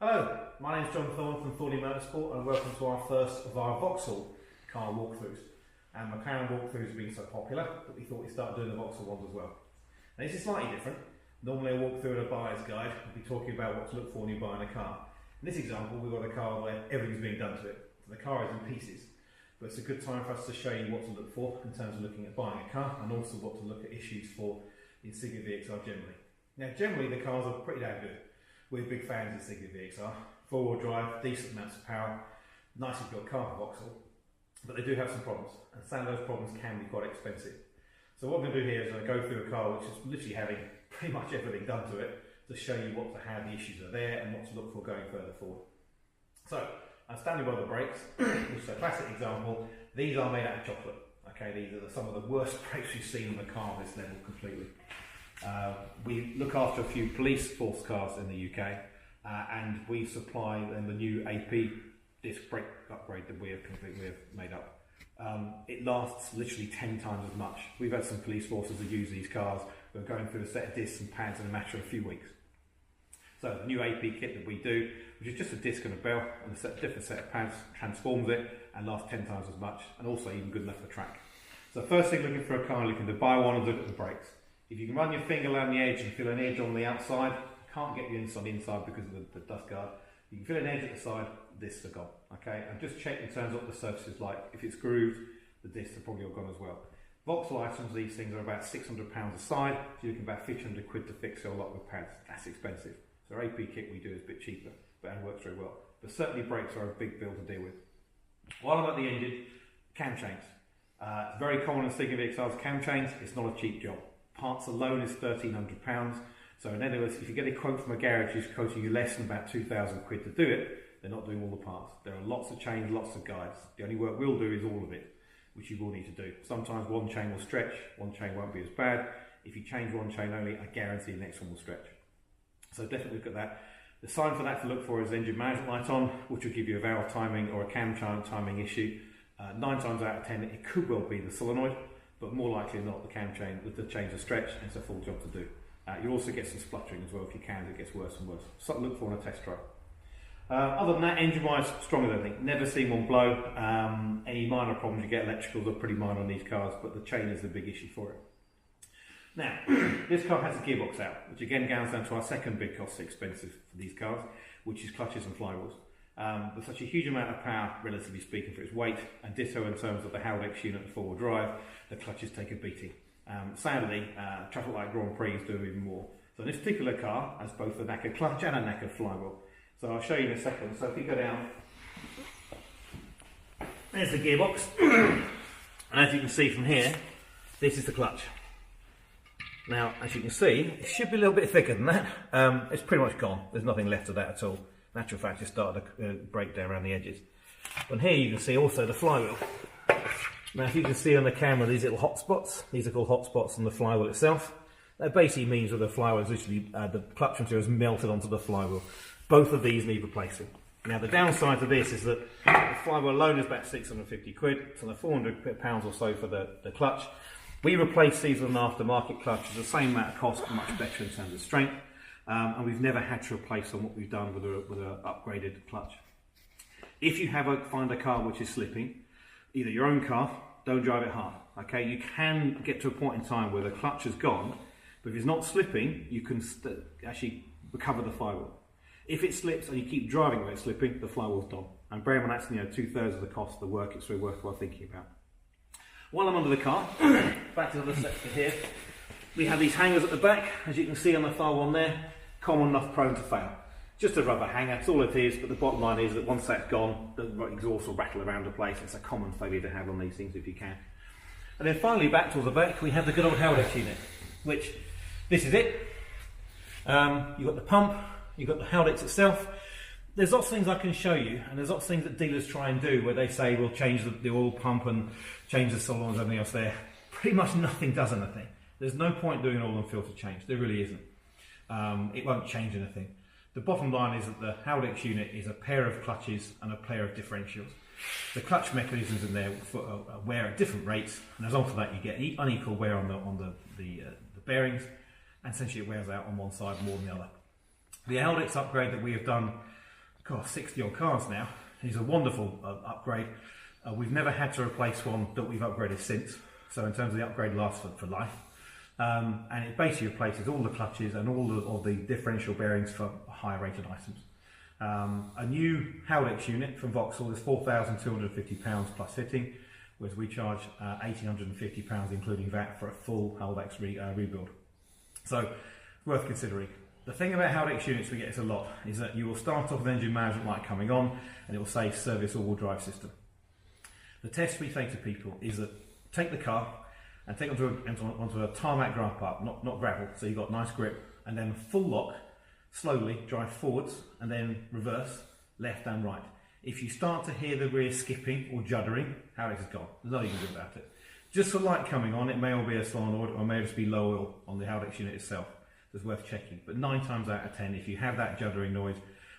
Hello, my name is John Thorney from Thorney Motorsport and welcome to our first of our Vauxhall car walkthroughs. And McLaren walkthroughs have been so popular that we thought we'd start doing the Vauxhall ones as well. Now this is slightly different. Normally a walkthrough and a buyer's guide will be talking about what to look for when you're buying a car. In this example we've got a car where everything's being done to it. So the car is in pieces. But it's a good time for us to show you what to look for in terms of looking at buying a car and also what to look at issues for the Insignia VXR generally. Now generally the cars are pretty damn good. We're big fans of Insignia VXR. Four-wheel drive, decent amounts of power, nicely built car for Vauxhall. But they do have some problems, and some of those problems can be quite expensive. So what I'm going to do here is I'm going to go through a car which is literally having pretty much everything done to it to show you how the issues are there and what to look for going further forward. So I'm standing by the brakes, which is a classic example. These are made out of chocolate. Okay, these are some of the worst brakes you've seen in the car this level completely. We look after a few police force cars in the UK, and we supply them the new AP disc brake upgrade that we have made up. It lasts literally 10 times as much. We've had some police forces that use these cars who are going through a set of discs and pads in a matter of a few weeks. So the new AP kit that we do, which is just a disc and a bell and a different set of pads, transforms it and lasts 10 times as much, and also even good enough for track. So first thing, looking for a car, looking to buy one and look at the brakes. If you can run your finger along the edge and feel an edge on the outside, can't get you inside because of the dust guard. You can feel an edge at the side, the discs are gone. Okay, and just check in terms of what the surface is like. If it's grooved, the discs are probably all gone as well. Vauxhall items, these things are about £600 a side, so you're looking about 500 quid to fix a lot with pads. That's expensive. So our AP kit we do is a bit cheaper, but it works very well. But certainly brakes are a big bill to deal with. While I'm at the engine, cam chains. It's very common in Insignia VXR's cam chains. It's not a cheap job. Parts alone is £1,300. So in other words, if you get a quote from a garage who's quoting you less than about 2,000 quid to do it, they're not doing all the parts. There are lots of chains, lots of guides. The only work we'll do is all of it, which you will need to do. Sometimes one chain will stretch, one chain won't be as bad. If you change one chain only, I guarantee the next one will stretch. So definitely look at that. The sign for that to look for is engine management light on, which will give you a valve timing or a cam timing issue. 9 times out of 10, it could well be the solenoid, but more likely than not the cam chain, with the chains are stretched, and it's a full job to do. You also get some spluttering as well if you can, it gets worse and worse. So look for on a test drive. Other than that, engine-wise, strong as anything. Never seen one blow. Any minor problems you get, electricals are pretty minor on these cars, but the chain is the big issue for it. Now, this car has a gearbox out, which again goes down to our second big cost expensive for these cars, which is clutches and flywheels. With such a huge amount of power, relatively speaking, for its weight, and ditto in terms of the Haldex unit and four-wheel drive, the clutches take a beating. Sadly, traffic light Grand Prix do even more. So this particular car has both a knackered clutch and a knackered flywheel. So I'll show you in a second. So if you go down, there's the gearbox, and as you can see from here, this is the clutch. Now, as you can see, it should be a little bit thicker than that. It's pretty much gone. There's nothing left of that at all. Natural fact, it started to break down around the edges. And here you can see also the flywheel. Now, if you can see on the camera these little hot spots, these are called hot spots on the flywheel itself. That basically means that the flywheel is literally, the clutch material is melted onto the flywheel. Both of these need replacing. Now, the downside to this is that the flywheel alone is about 650 quid, so the £400 or so for the clutch. We replace these with an aftermarket clutch. It's the same amount of cost, but much better in terms of strength. And we've never had to replace on what we've done with an upgraded clutch. If you find a car which is slipping, either your own car, don't drive it hard. Okay, you can get to a point in time where the clutch is gone, but if it's not slipping, you can actually recover the flywheel. If it slips and you keep driving where it's slipping, the flywheel's gone. And bear in mind, that's 2/3 of the cost of the work. It's very worthwhile thinking about. While I'm under the car, back to the other section here, we have these hangers at the back, as you can see on the far one there, common enough, prone to fail. Just a rubber hanger, that's all it is, but the bottom line is that once that's gone, the exhaust will rattle around the place. It's a common failure to have on these things if you can. And then finally, back towards the back, we have the good old Haldex unit, which, this is it. You've got the pump, you've got the Haldex itself. There's lots of things I can show you, and there's lots of things that dealers try and do, where they say we'll change the oil pump and change the solenoid and everything else there. Pretty much nothing does anything. There's no point doing an oil and filter change, there really isn't. It won't change anything. The bottom line is that the Haldex unit is a pair of clutches and a pair of differentials. The clutch mechanisms in there wear at different rates, and as a result of that you get unequal wear on the bearings, and essentially it wears out on one side more than the other. The Haldex upgrade that we have done God, 60 odd cars now. It's a wonderful upgrade. We've never had to replace one that we've upgraded since. So in terms of the upgrade lasts for life. And it basically replaces all the clutches and all the differential bearings for higher rated items. A new Haldex unit from Vauxhall is £4,250 plus fitting, whereas we charge £1,850 including VAT for a full Haldex rebuild. So, worth considering. The thing about Haldex units we get this a lot is that you will start off with engine management light coming on and it will say service all-wheel drive system. The test we say to people is that take the car and take it onto a tarmac ground path, not gravel, so you've got nice grip, and then full lock, slowly drive forwards and then reverse, left and right. If you start to hear the rear skipping or juddering, Haldex is gone. There's nothing you can do about it. Just for light coming on, it may all be a solenoid or it may just be low oil on the Haldex unit itself. It's worth checking. But 9 times out of 10, if you have that juddering noise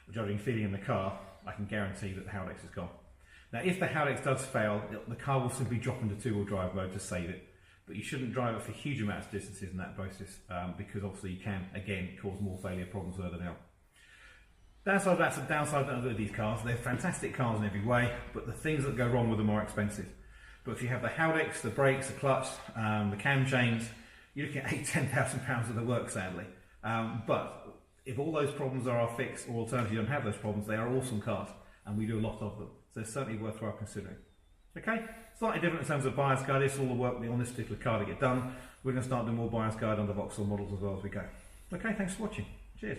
or juddering feeling in the car, I can guarantee that the Haldex is gone. Now, if the Haldex does fail, the car will simply drop into two-wheel drive mode to save it. But you shouldn't drive it for huge amounts of distances in that process because obviously you can, again, cause more failure problems further down. That's the downside of these cars. They're fantastic cars in every way, but the things that go wrong with them are expensive. But if you have the Haldex, the brakes, the clutch, the cam chains, you're looking at £10,000 of the work, sadly. But if all those problems are fixed, or alternatively you don't have those problems, they are awesome cars, and we do a lot of them. So it's certainly worthwhile considering. Okay, slightly different in terms of buyer's guide. This is all the work on this particular car to get done. We're going to start doing more buyer's guide on the Vauxhall models as well as we go. Okay, thanks for watching. Cheers.